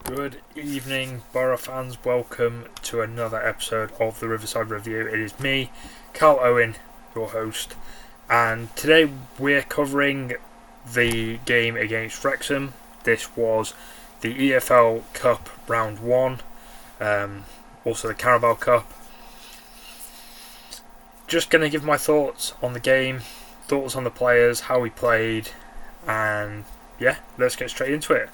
Good evening, Borough fans. Welcome to another episode of the Riverside Review. It is me, Carl Owen, your host, and today we're covering the game against Wrexham. This was the EFL Cup Round 1, also the Carabao Cup. Just going to give my thoughts on the game, thoughts on the players, how we played, and yeah, let's get straight into it.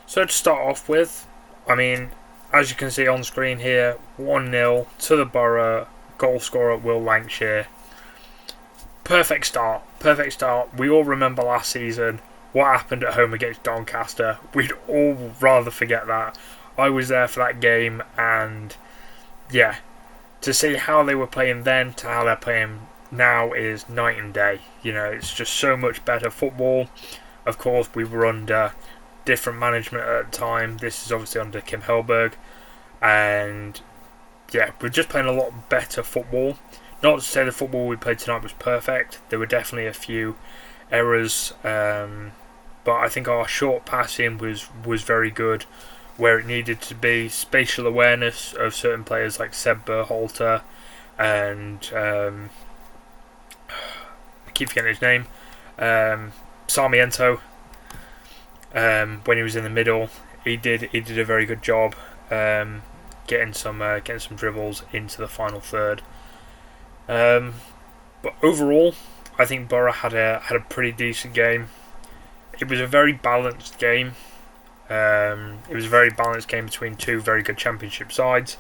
So to start off with, as you can see on screen here, 1-0 to the Borough, goal scorer Will Lancashire. Perfect start. We all remember last season what happened at home against Doncaster. We'd all rather forget that. I was there for that game, and yeah, to see how they were playing then to how they're playing now is night and day. You know, it's just so much better football. Of course, we were under different management at the time. This is obviously under Kim Helberg, and yeah, we're just playing a lot better football. Not to say the football we played tonight was perfect. There were definitely a few errors, but I think our short passing was very good where it needed to be. Spatial awareness of certain players like Seb Berhalter and I keep forgetting his name, Sarmiento. When he was in the middle, he did a very good job getting some dribbles into the final third. But overall, I think Borough had a pretty decent game. It was a very balanced game. It was a very balanced game between two very good Championship sides.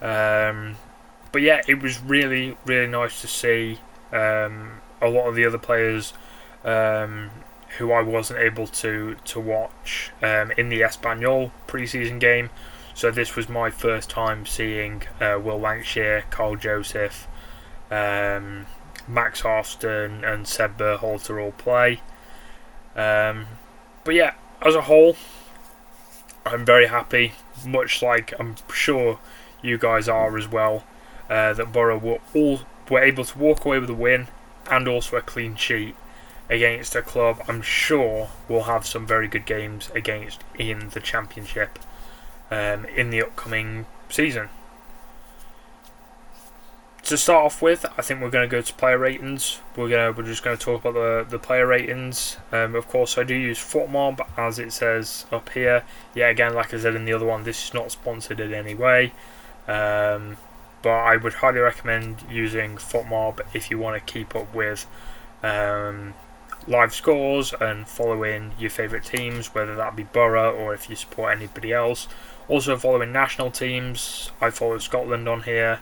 But yeah, it was really nice to see a lot of the other players who I wasn't able to watch in the Espanyol pre-season game. So this was my first time seeing Will Lancashire, Carl Joseph, Max Halfston and Seb Berhalter all play. But yeah, as a whole, I'm very happy, much like I'm sure you guys are as well, that Borough were able to walk away with a win and also a clean sheet against a club I'm sure will have some very good games against in the Championship in the upcoming season. To start off with, I think we're going to go to player ratings. We're just going to talk about the player ratings. Of course, I do use FootMob as it says up here. Yeah, again, like I said in the other one, this is not sponsored in any way. But I would highly recommend using FootMob if you want to keep up with live scores and following your favourite teams, whether that be Borough or if you support anybody else. Also following national teams, I follow Scotland on here,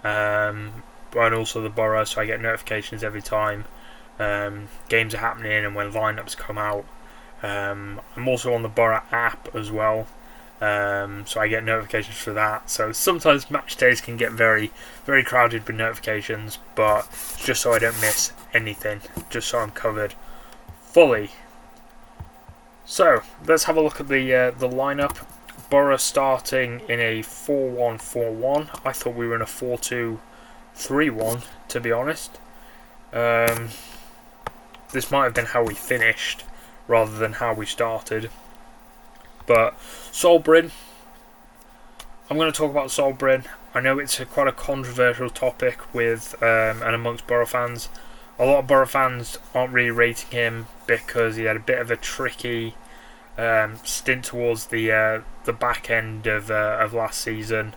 and also the Borough, so I get notifications every time games are happening and when lineups come out. I'm also on the Borough app as well, so I get notifications for that. So sometimes match days can get very crowded with notifications, but just so I don't miss anything, just so I'm covered fully. So let's have a look at the lineup. Borough starting in a 4-1-4-1. I thought we were in a 4-2-3-1, to be honest. This might have been how we finished rather than how we started. But Solbrin, I'm going to talk about Solbrin. I know it's quite a controversial topic with and amongst Borough fans. A lot of Borough fans aren't really rating him because he had a bit of a tricky stint towards the back end of last season.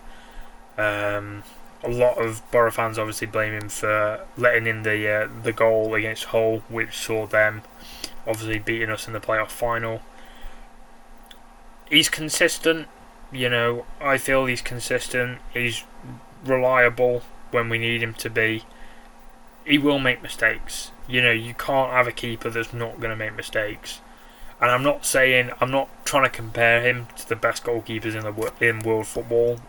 A lot of Borough fans obviously blame him for letting in the goal against Hull, which saw them obviously beating us in the playoff final. He's consistent, you know. I feel he's consistent. He's reliable when we need him to be. He will make mistakes. You know, you can't have a keeper that's not going to make mistakes. And I'm not trying to compare him to the best goalkeepers in world football.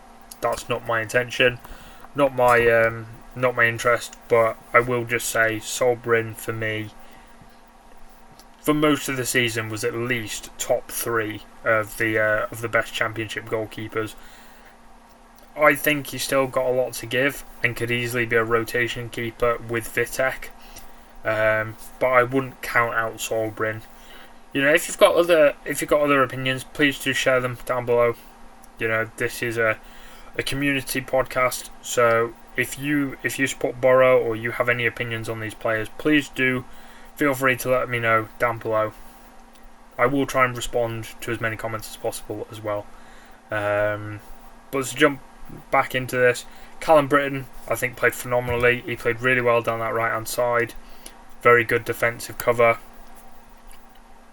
That's not my intention, not my interest. But I will just say Solbrin for me, for most of the season, was at least top 3 of the best Championship goalkeepers. I think he's still got a lot to give and could easily be a rotation keeper with Vitek. But I wouldn't count out Solbrin. if you've got other opinions, please do share them down below. This is a community podcast, so if you support Borough or you have any opinions on these players, please do feel free to let me know down below. I will try and respond to as many comments as possible as well. But to jump back into this, Callum Britton, I think, played phenomenally. He played really well down that right hand side. Very good defensive cover.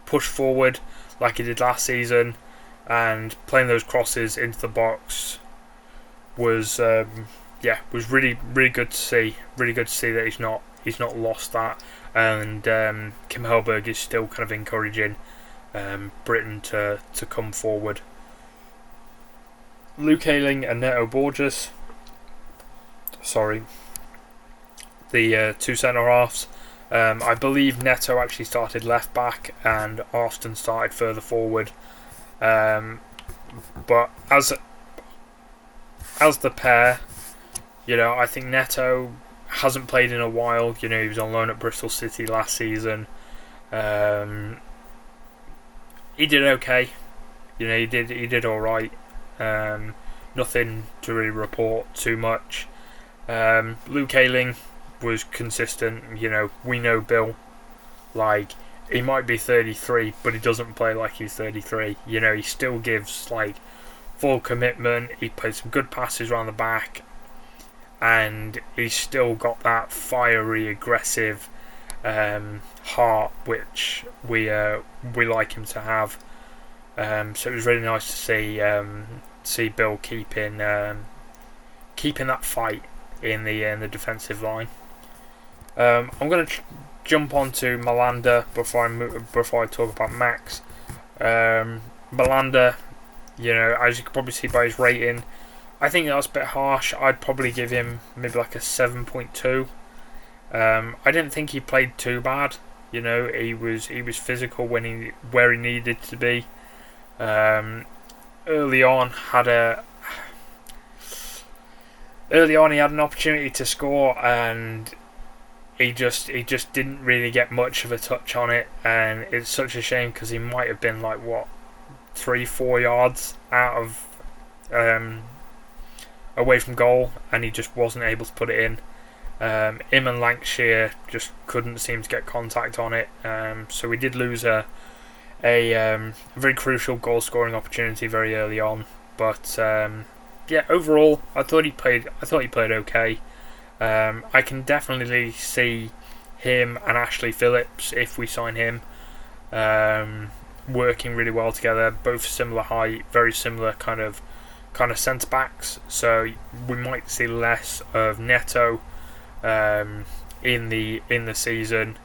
Pushed forward like he did last season, and playing those crosses into the box was really good to see. Really good to see that he's not lost that, and Kim Helberg is still kind of encouraging Britton to come forward. Luke Ayling and Neto Borges, the two centre halves. I believe Neto actually started left back and Austin started further forward. But as the pair, I think Neto hasn't played in a while. He was on loan at Bristol City last season. He did okay. He did all right. Nothing to really report too much. Luke Ayling was consistent. We know Bill. He might be 33, but he doesn't play like he's 33. He still gives full commitment. He plays some good passes around the back, and he's still got that fiery, aggressive heart, which we like him to have. So it was really nice to see Bill keeping that fight in the defensive line. I'm going to jump onto Malanda before I talk about Max. Malanda, as you can probably see by his rating, I think that's a bit harsh. I'd probably give him maybe a 7.2. I didn't think he played too bad. He was physical where he needed to be. Early on, he had an opportunity to score, and he just didn't really get much of a touch on it, and it's such a shame because he might have been 3-4 yards out of away from goal, and he just wasn't able to put it in. Him and Lancashire just couldn't seem to get contact on it, so we did lose a very crucial goal scoring opportunity very early on. But overall, I thought he played okay. I can definitely see him and Ashley Phillips, if we sign him, working really well together. Both similar height, very similar kind of centre backs. So we might see less of Neto in the season,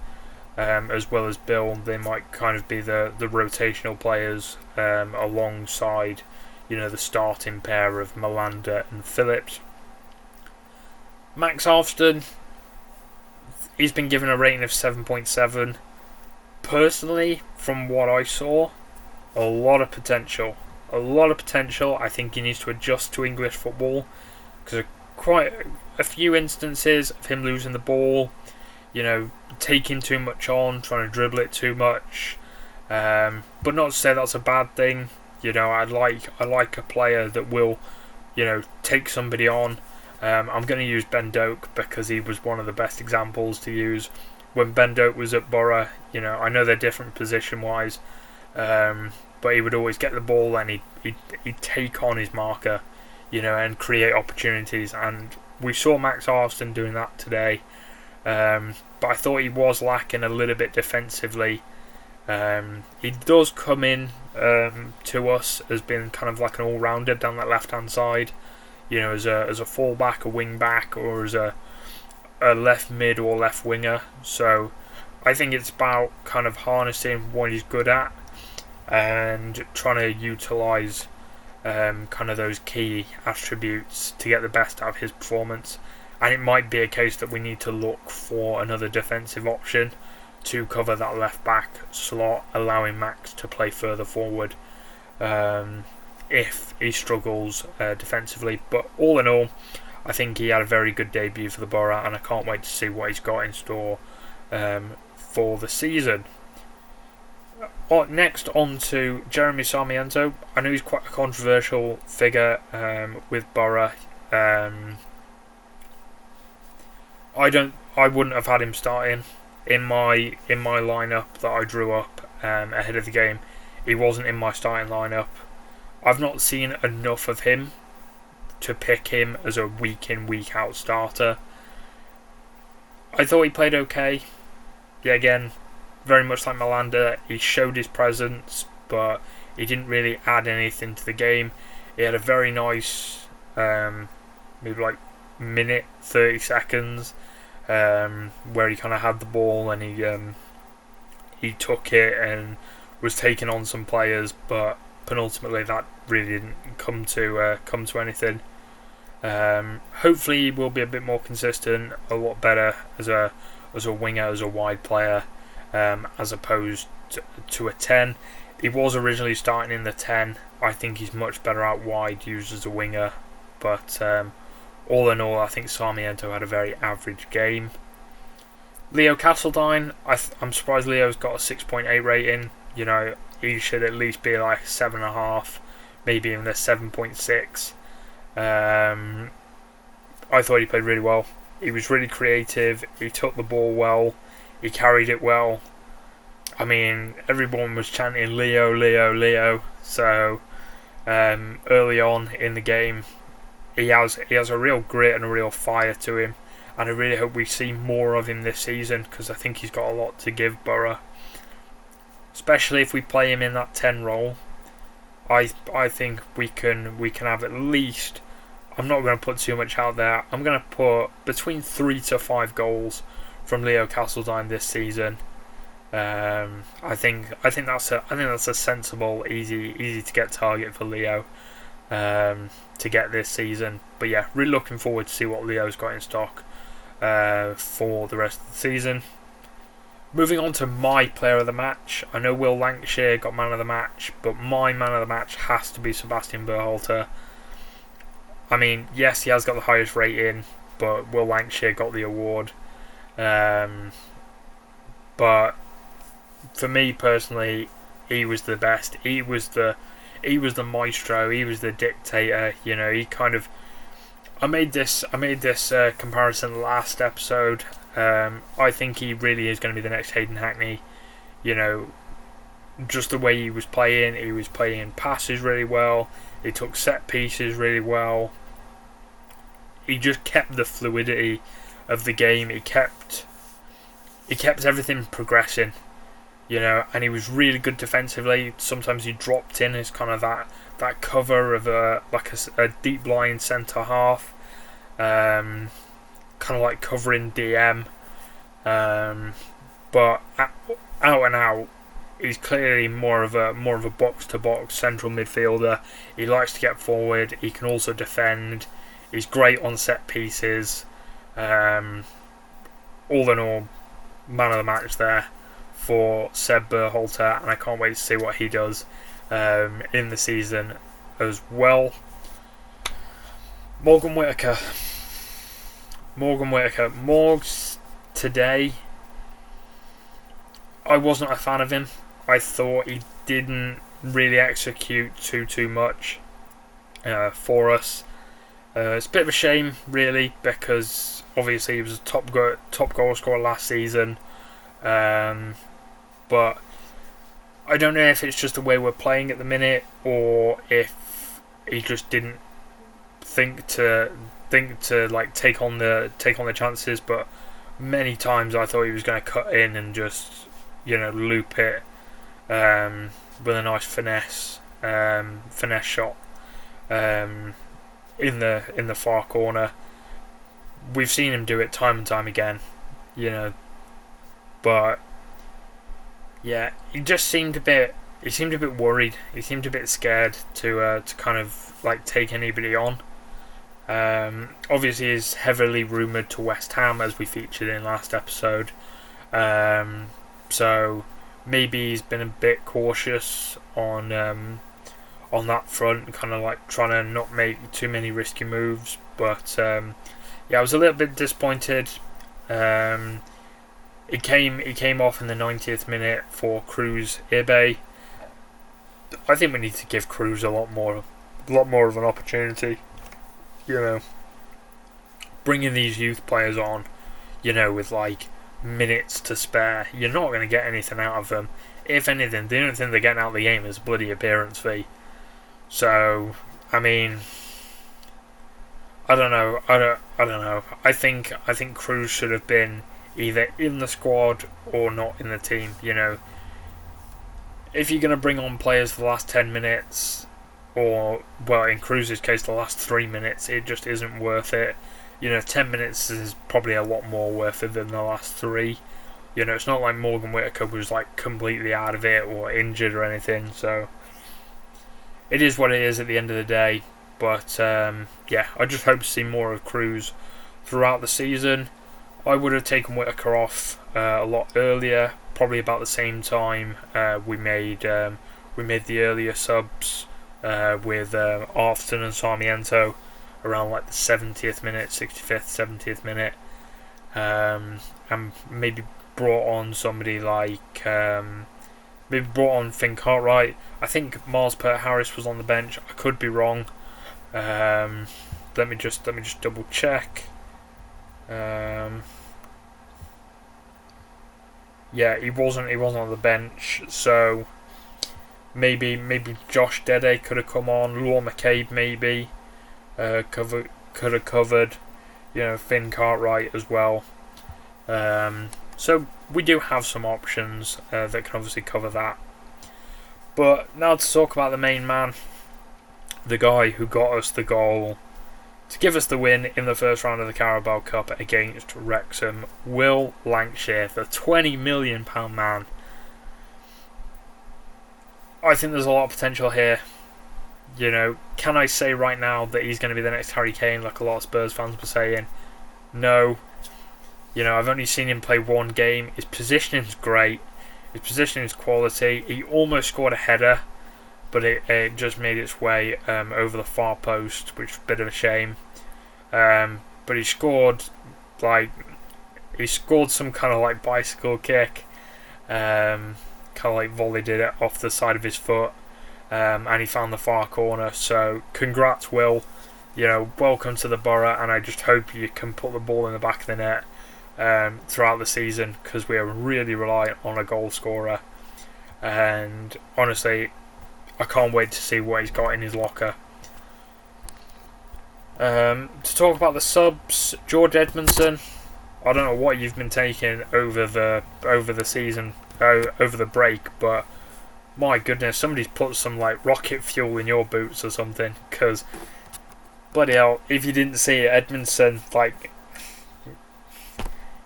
as well as Bill. They might kind of be the rotational players alongside the starting pair of Malanda and Phillips. Max Alston, he's been given a rating of 7.7. Personally, from what I saw, a lot of potential. I think he needs to adjust to English football, because quite a few instances of him losing the ball, taking too much on, trying to dribble it too much. But not to say that's a bad thing. I like a player that will, take somebody on. I'm going to use Ben Doak because he was one of the best examples to use. When Ben Doak was at Borough, I know they're different position-wise, but he would always get the ball and he'd take on his marker, and create opportunities. And we saw Max Alston doing that today. But I thought he was lacking a little bit defensively. He does come in to us as being kind of like an all-rounder down that left-hand side, as a full-back, a wing-back, or as a left mid or left winger. So I think it's about kind of harnessing what he's good at and trying to utilise kind of those key attributes to get the best out of his performance. And it might be a case that we need to look for another defensive option to cover that left back slot, allowing Max to play further forward if he struggles defensively. But all in all, I think he had a very good debut for the Borough, and I can't wait to see what he's got in store for the season. Next on to Jeremy Sarmiento. I know he's quite a controversial figure with Borough. I wouldn't have had him starting in my lineup that I drew up ahead of the game. He wasn't in my starting lineup. I've not seen enough of him to pick him as a week in, week out starter. I thought he played okay. Yeah, again, very much like Malander, he showed his presence, but he didn't really add anything to the game. He had a very nice, maybe like minute, 30 seconds, where he kind of had the ball and he took it and was taking on some players, but penultimately that really didn't come to anything. Hopefully he will be a bit more consistent, a lot better as a winger, as a wide player, as opposed to a 10. He was originally starting in the 10. I think he's much better out wide, used as a winger, but all in all, I think Sarmiento had a very average game. Leo Castledine, I'm surprised Leo's got a 6.8 rating. You know, he should at least be like 7.5, maybe even a 7.6. I thought he played really well. He was really creative. He took the ball well. He carried it well. I mean, everyone was chanting Leo, Leo, Leo. So early on in the game, he has a real grit and a real fire to him, and I really hope we see more of him this season, because I think he's got a lot to give Borough, especially if we play him in that 10 role. I think we can have at least, I'm not going to put too much out there, I'm going to put between 3 to 5 goals from Leo Castledine this season. I think that's a sensible, easy to get target for Leo to get this season. But yeah, really looking forward to see what Leo's got in stock for the rest of the season. Moving on to my player of the match. I know Will Lancashire got man of the match, but my man of the match has to be Sebastian Berhalter. I mean, yes, he has got the highest rating, but Will Lancashire got the award. But for me personally, he was the best. He was the maestro. He was the dictator. You know, he kind of. I made this comparison last episode. I think he really is going to be the next Hayden Hackney. You know, just the way he was playing passes really well. He took set pieces really well. He just kept the fluidity of the game. He kept everything progressing. You know, and he was really good defensively. Sometimes he dropped in as kind of that cover of a deep lying centre half, kind of like covering DM. But out and out, he's clearly more of a box to box central midfielder. He likes to get forward. He can also defend. He's great on set pieces. All in all, man of the match there for Seb Berhalter, and I can't wait to see what he does in the season as well. Morgan Whittaker. Morgs today, I wasn't a fan of him. I thought he didn't really execute too much for us. It's a bit of a shame, really, because obviously he was a top goal scorer last season. But I don't know if it's just the way we're playing at the minute, or if he just didn't think to like take on the chances. But many times I thought he was going to cut in and just, you know, loop it with a nice finesse shot in the far corner. We've seen him do it time and time again, you know, but yeah, he just seemed a bit worried. He seemed a bit scared to kind of like take anybody on. Obviously, he's heavily rumoured to West Ham, as we featured in last episode. So maybe he's been a bit cautious on that front, kind of like trying to not make too many risky moves. But yeah, I was a little bit disappointed. He came off in the 90th minute for Cruz Ibe. I think we need to give Cruz a lot more of an opportunity. You know, bringing these youth players on, you know, with like minutes to spare, you're not going to get anything out of them. If anything, the only thing they're getting out of the game is a bloody appearance fee. So, I mean, I don't know. I don't know. I think Cruz should have been either in the squad or not in the team. You know, if you're going to bring on players for the last 10 minutes, or, well, in Cruz's case, the last 3 minutes, it just isn't worth it. You know, 10 minutes is probably a lot more worth it than the last 3. You know, it's not like Morgan Whittaker was like completely out of it or injured or anything. So it is what it is at the end of the day. But yeah, I just hope to see more of Cruz throughout the season. I would have taken Whittaker off a lot earlier, probably about the same time we made the earlier subs with Arfton and Sarmiento around like the 70th minute, 65th, 70th minute, and maybe brought on somebody like maybe brought on Finn Cartwright. I think Miles Pert Harris was on the bench. I could be wrong. Let me just double check. Yeah, he wasn't on the bench, so maybe Josh Dede could have come on. Law McCabe maybe could have covered, you know, Finn Cartwright as well. So we do have some options that can obviously cover that. But now to talk about the main man, the guy who got us the goal to give us the win in the first round of the Carabao Cup against Wrexham, Will Lancashire, the £20 million man. I think there's a lot of potential here. You know, can I say right now that he's going to be the next Harry Kane, like a lot of Spurs fans were saying? No. You know, I've only seen him play one game. His positioning is great. His positioning is quality. He almost scored a header, but it just made its way over the far post, which was a bit of a shame. But he scored some kind of like bicycle kick, kind of like volleyed it off the side of his foot, and he found the far corner. So congrats, Will. You know, welcome to the Borough, and I just hope you can put the ball in the back of the net throughout the season, because we are really reliant on a goal scorer. And honestly, I can't wait to see what he's got in his locker. To talk about the subs, George Edmondson. I don't know what you've been taking over the season, over the break, but my goodness, somebody's put some like rocket fuel in your boots or something. Because bloody hell, if you didn't see it, Edmondson, like,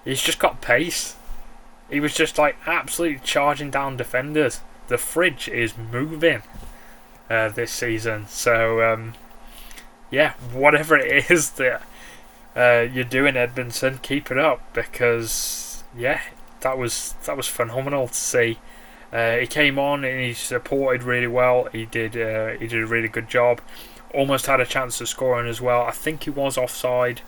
he's just got pace. He was just like absolutely charging down defenders. The fridge is moving this season. So yeah, whatever it is that you're doing, Edmondson, keep it up, because yeah, that was phenomenal to see. He came on and he supported really well. He did a really good job. Almost had a chance of scoring as well. I think he was offside,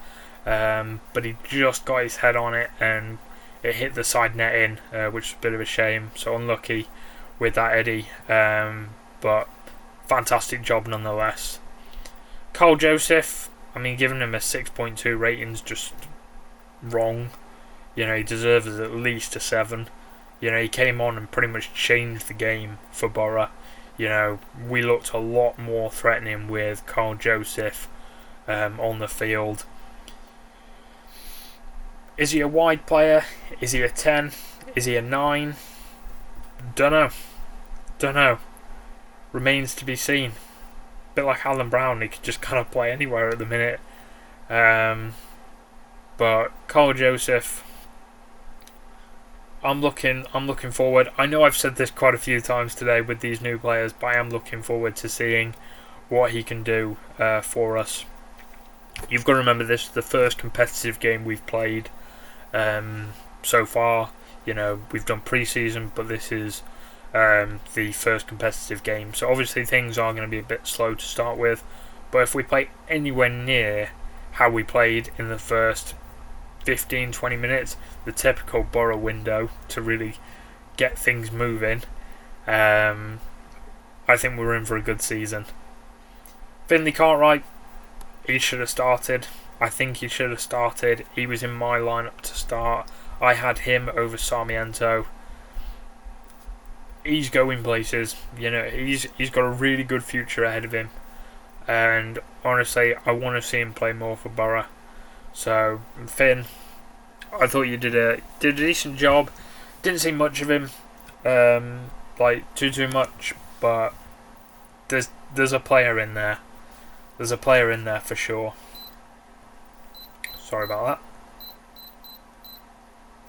but he just got his head on it and it hit the side netting, which is a bit of a shame. So unlucky with that, Eddie. But fantastic job nonetheless. Carl Joseph, I mean, giving him a 6.2 rating's just wrong. You know, he deserves at least a 7. You know, he came on and pretty much changed the game for Borough. You know, we looked a lot more threatening with Carl Joseph on the field. Is he a wide player? Is he a 10? Is he a 9? Dunno. Remains to be seen. A bit like Alan Brown, he could just kind of play anywhere at the minute. But Carl Joseph, I'm looking forward. I know I've said this quite a few times today with these new players, but I am looking forward to seeing what he can do for us. You've got to remember, this is the first competitive game we've played so far. You know, we've done pre-season, but this is the first competitive game. So obviously things are going to be a bit slow to start with. But if we play anywhere near how we played in the first 15-20 minutes, the typical Borough window to really get things moving, I think we're in for a good season. Finley Cartwright, he should have started. I think he should have started. He was in my lineup to start. I had him over Sarmiento. He's going places. He's got a really good future ahead of him. And honestly, I want to see him play more for Borough. So, Finn, I thought you did a decent job. Didn't see much of him, too much, but there's a player in there. There's a player in there for sure. Sorry about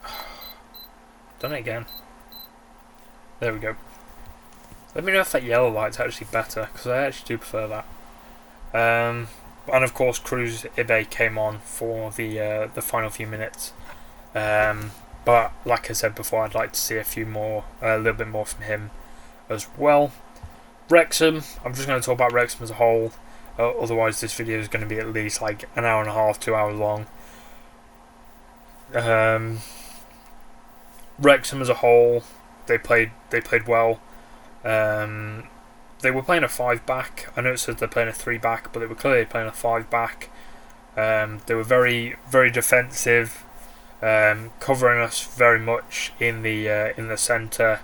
that. Done it again. There we go. Let me know if that yellow light's actually better, because I actually do prefer that. And of course, Cruz Ibe came on for the final few minutes. But like I said before, I'd like to see a little bit more from him as well. Wrexham. I'm just going to talk about Wrexham as a whole. Otherwise, this video is going to be at least like an hour and a half, 2 hours long. Wrexham as a whole, they played well. They were playing a 5-back. I know it says they're playing a 3-back, but they were clearly playing a 5-back. They were very, very defensive, covering us very much in the centre.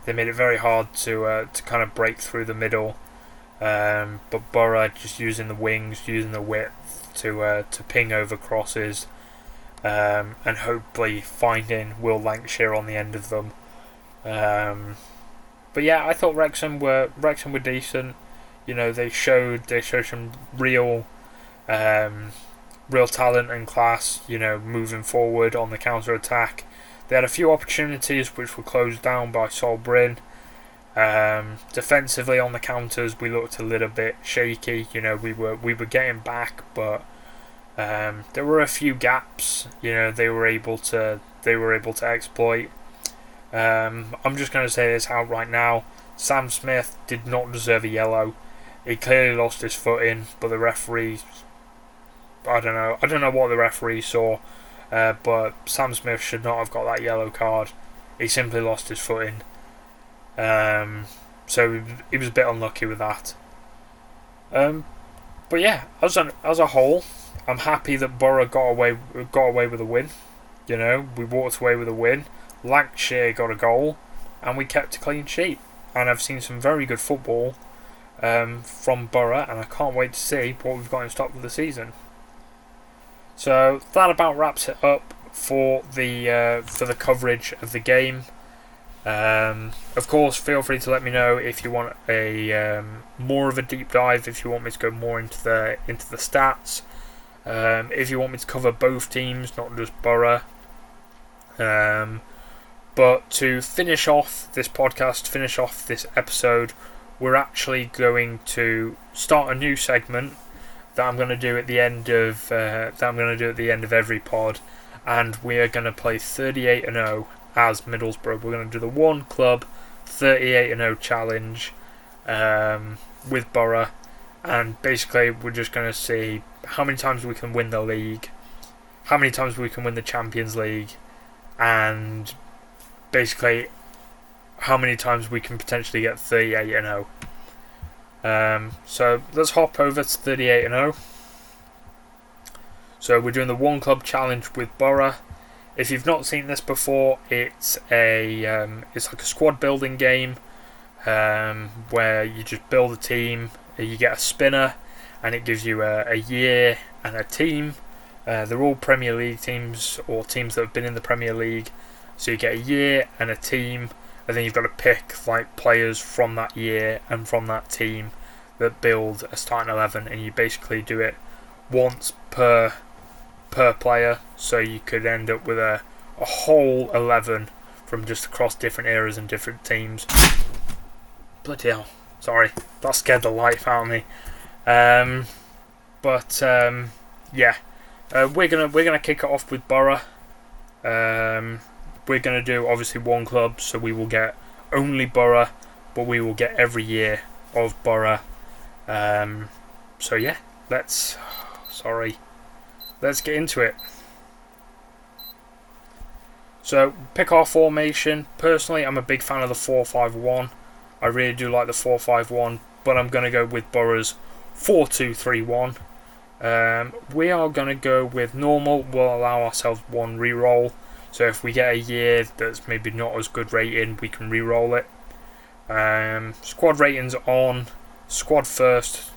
They made it very hard to kind of break through the middle. But Borough just using the wings, using the width to ping over crosses, and hopefully finding Will Lancashire on the end of them. But yeah, I thought Wrexham were decent. They showed some real talent and class. Moving forward on the counter attack. They had a few opportunities which were closed down by Sol Bryn. Defensively on the counters, we looked a little bit shaky. We were getting back, but there were a few gaps. They were able to exploit. I'm just going to say this out right now. Sam Smith did not deserve a yellow. He clearly lost his footing, but the referee, I don't know what the referee saw, but Sam Smith should not have got that yellow card. He simply lost his footing. So he was a bit unlucky with that. But yeah, as a whole, I'm happy that Borough got away with a win. We walked away with a win. Lancashire got a goal, and we kept a clean sheet. And I've seen some very good football from Borough, and I can't wait to see what we've got in stock for the season. So that about wraps it up for the coverage of the game. Of course, feel free to let me know if you want a more of a deep dive. If you want me to go more into the stats. If you want me to cover both teams, not just Borough. But to finish off this podcast, finish off this episode, we're actually going to start a new segment that I'm going to do at the end of every pod, and we are going to play 38-0 as Middlesbrough. We're going to do the one club 38-0 challenge with Borough, and basically we're just going to see how many times we can win the league, how many times we can win the Champions League, and basically how many times we can potentially get 38-0. So let's hop over to 38-0. So we're doing the one club challenge with Borough. If you've not seen this before, it's like a squad building game where you just build a team. You get a spinner, and it gives you a year and a team. They're all Premier League teams or teams that have been in the Premier League. So you get a year and a team, and then you've got to pick like players from that year and from that team that build a starting 11, and you basically do it once per player. So you could end up with a whole 11 from just across different eras and different teams. Bloody hell! Sorry, that scared the life out of me. Yeah, we're gonna kick it off with Borough. We're going to do obviously one club, so we will get only Borough, but we will get every year of Borough. So yeah, let's get into it. So, pick our formation. Personally, I'm a big fan of the 4-5-1. I really do like the 4-5-1, but I'm going to go with Borough's 4-2-3-1. We are going to go with normal. We'll allow ourselves one reroll. So if we get a year that's maybe not as good rating, we can re-roll it. Squad ratings on, squad first,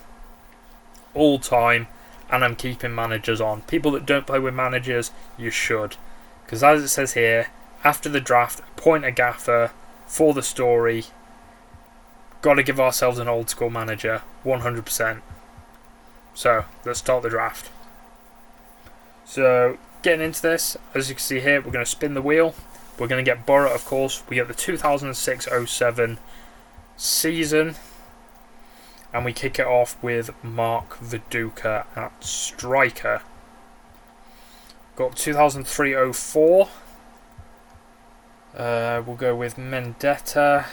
all time, and I'm keeping managers on. People that don't play with managers, you should. Because as it says here, after the draft, appoint a gaffer for the story. Got to give ourselves an old school manager, 100%. So, let's start the draft. So, getting into this, as you can see here, we're going to spin the wheel. We're going to get Borough, of course. We get the 2006-07 season. And we kick it off with Mark Viduka at striker. Got 2003-04. We'll go with Mendetta.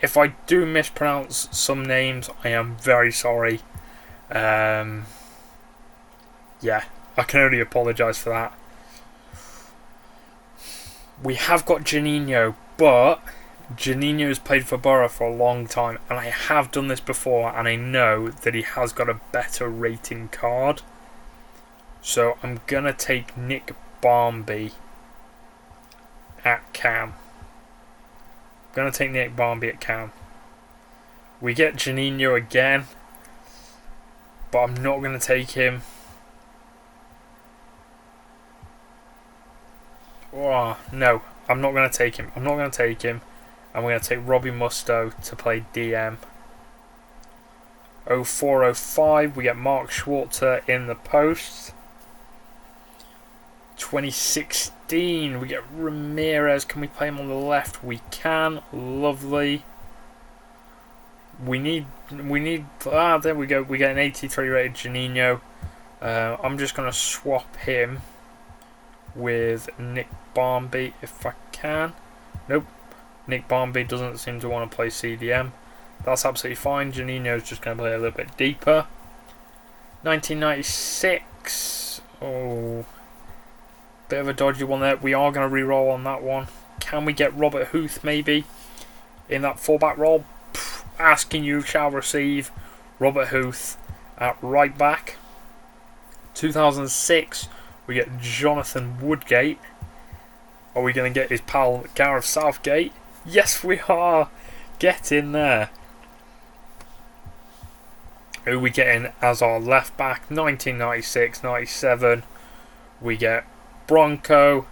If I do mispronounce some names, I am very sorry. Yeah, I can only apologise for that. We have got Juninho, but Juninho's played for Borough for a long time, and I have done this before, and I know that he has got a better rating card. So I'm going to take Nick Barmby at cam. We get Juninho again, but I'm not going to take him. Oh, no, I'm not going to take him. I'm going to take Robbie Mustoe to play DM. 04-05, we get Mark Schwarzer in the post. 2016, we get Ramirez. Can we play him on the left? We can. Lovely. We need. There we go. We get an 83 rated Juninho. I'm just going to swap him with Nick Barmby if I can. Nope. Nick Barmby doesn't seem to want to play CDM. That's absolutely fine. Juninho's just going to play a little bit deeper. 1996. Oh. Bit of a dodgy one there. We are going to re-roll on that one. Can we get Robert Huth maybe in that fullback role? Asking you shall receive. Robert Huth at right back. 2006, we get Jonathan Woodgate. Are we going to get his pal Gareth Southgate? Yes, we are. Get in there. Who are we getting as our left back? 1996-97. We get Bronco,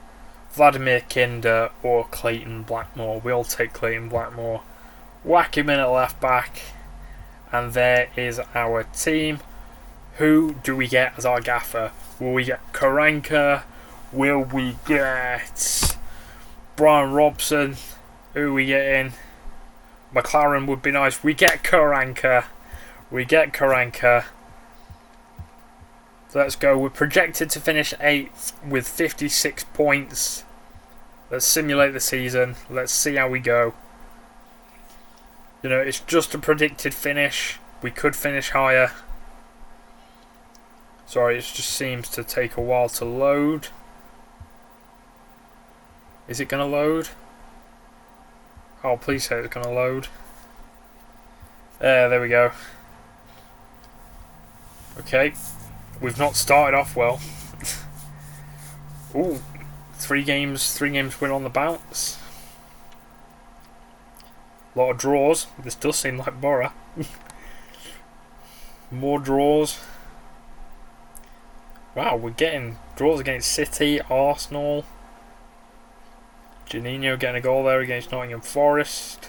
Vladimir Kinder, or Clayton Blackmore. We'll take Clayton Blackmore. Whack him in at left back. And there is our team. Who do we get as our gaffer? Will we get Karanka? Will we get Brian Robson? Who are we getting? McLaren would be nice. We get Karanka. Let's go. We're projected to finish 8th with 56 points. Let's simulate the season. Let's see how we go. You know, it's just a predicted finish. We could finish higher. Sorry, it just seems to take a while to load. Is it going to load? Oh, please say it's going to load. There we go. Okay. We've not started off well. Ooh, 3 games win on the bounce. A lot of draws. This does seem like Borough. More draws. Wow, we're getting draws against City, Arsenal. Juninho getting a goal there against Nottingham Forest.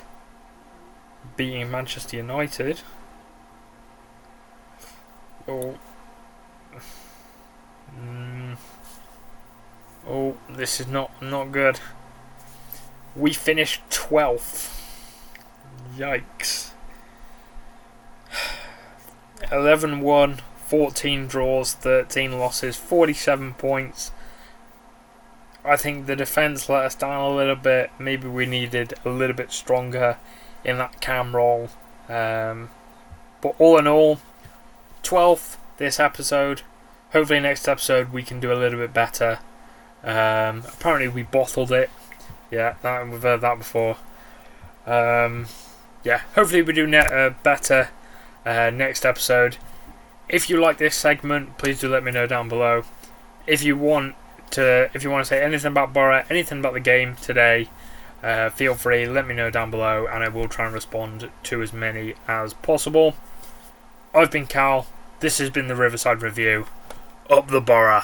Beating Manchester United. Oh. Oh, this is not good. We finished 12th. Yikes. 11 won, 14 draws, 13 losses, 47 points. I think the defence let us down a little bit. Maybe we needed a little bit stronger in that cam role. But all in all, 12th this episode. Hopefully next episode we can do a little bit better. Apparently we bottled it. Yeah, we've heard that before. Yeah, hopefully we do better next episode. If you like this segment, please do let me know down below. If you want to say anything about Borough, anything about the game today, feel free, let me know down below, and I will try and respond to as many as possible. I've been Cal. This has been the Riverside Review. Up the Borough.